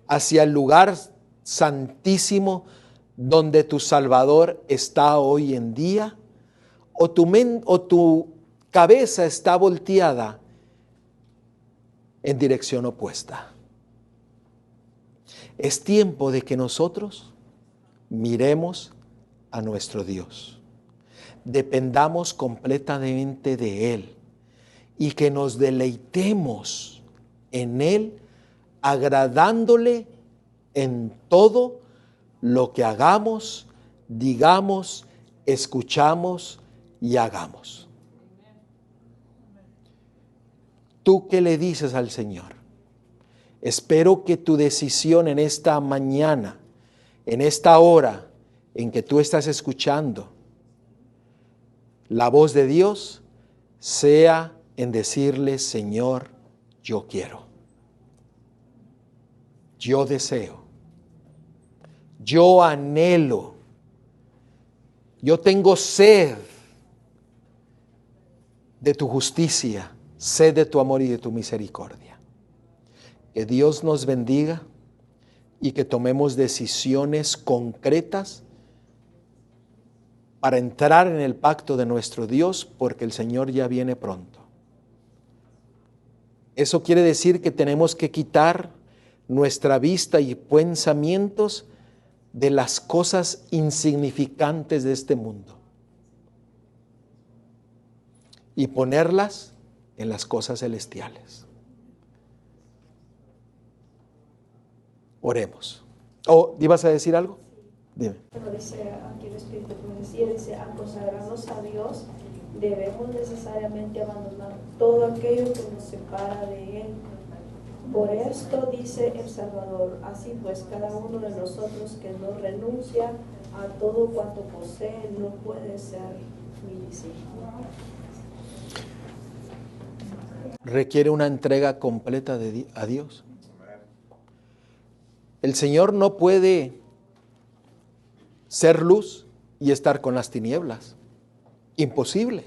hacia el lugar santísimo donde tu Salvador está hoy en día? ¿O tu cabeza está volteada en dirección opuesta? Es tiempo de que nosotros miremos a nuestro Dios, dependamos completamente de Él y que nos deleitemos en Él, agradándole en todo lo que hagamos, digamos, escuchamos y hagamos. ¿Tú qué le dices al Señor? Espero que tu decisión en esta mañana, en esta hora en que tú estás escuchando la voz de Dios, sea en decirle, Señor, yo quiero, yo deseo, yo anhelo, yo tengo sed de tu justicia, sed de tu amor y de tu misericordia. Que Dios nos bendiga y que tomemos decisiones concretas para entrar en el pacto de nuestro Dios, porque el Señor ya viene pronto. Eso quiere decir que tenemos que quitar nuestra vista y pensamientos de las cosas insignificantes de este mundo y ponerlas en las cosas celestiales. Oremos. ¿Ibas a decir algo? Dime. Pero dice aquí el Espíritu, como decía, dice, a consagrarnos a Dios debemos necesariamente abandonar todo aquello que nos separa de Él. Por esto dice el Salvador, así pues cada uno de nosotros que no renuncia a todo cuanto posee no puede ser mi discípulo. Requiere una entrega completa a Dios. El Señor no puede ser luz y estar con las tinieblas. Imposible.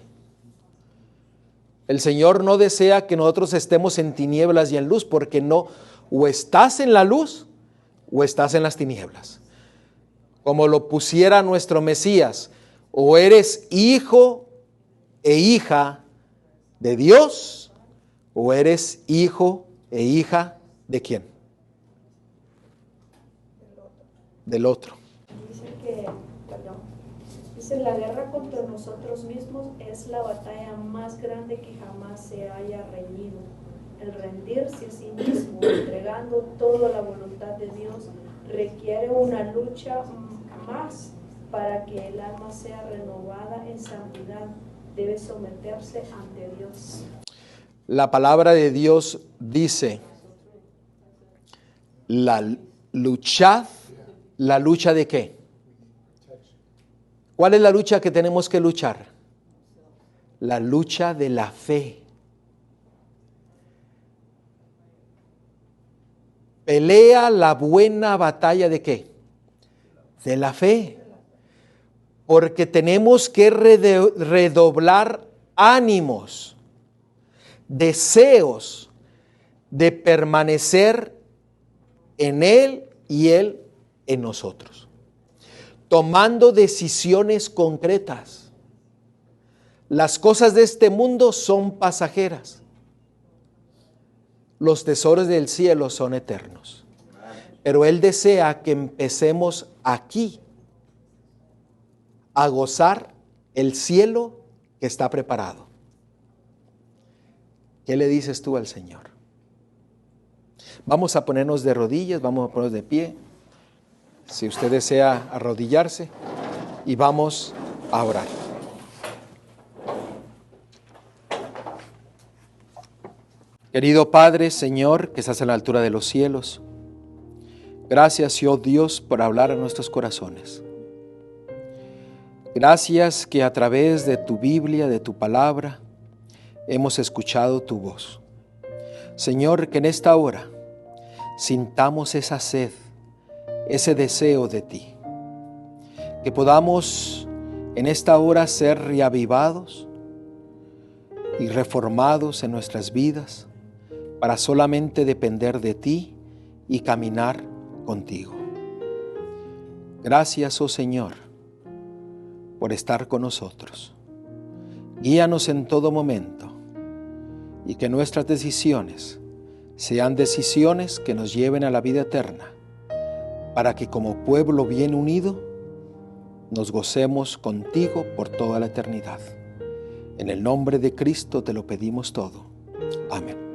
El Señor no desea que nosotros estemos en tinieblas y en luz, porque no, o estás en la luz o estás en las tinieblas. Como lo pusiera nuestro Mesías, o eres hijo e hija de Dios, o eres hijo e hija de ¿quién? Del otro. Dice, la guerra contra nosotros mismos es la batalla más grande que jamás se haya reñido. El rendirse a sí mismo, entregando todo a la voluntad de Dios, requiere una lucha más para que el alma sea renovada en santidad. Debe someterse ante Dios. La palabra de Dios dice, luchad, ¿la lucha de qué? ¿Cuál es la lucha que tenemos que luchar? La lucha de la fe. Pelea la buena batalla de qué? De la fe. Porque tenemos que redoblar ánimos, deseos de permanecer en Él y Él en nosotros. Tomando decisiones concretas. Las cosas de este mundo son pasajeras. Los tesoros del cielo son eternos. Pero Él desea que empecemos aquí a gozar el cielo que está preparado. ¿Qué le dices tú al Señor? Vamos a ponernos de rodillas, vamos a ponernos de pie. Si usted desea arrodillarse, y vamos a orar. Querido Padre, Señor, que estás a la altura de los cielos, gracias, oh Dios, por hablar a nuestros corazones. Gracias que a través de tu Biblia, de tu palabra, hemos escuchado tu voz. Señor, que en esta hora sintamos esa sed, ese deseo de ti. Que podamos en esta hora ser reavivados y reformados en nuestras vidas para solamente depender de ti y caminar contigo. Gracias, oh Señor, por estar con nosotros. Guíanos en todo momento y que nuestras decisiones sean decisiones que nos lleven a la vida eterna, para que como pueblo bien unido nos gocemos contigo por toda la eternidad. En el nombre de Cristo te lo pedimos todo. Amén.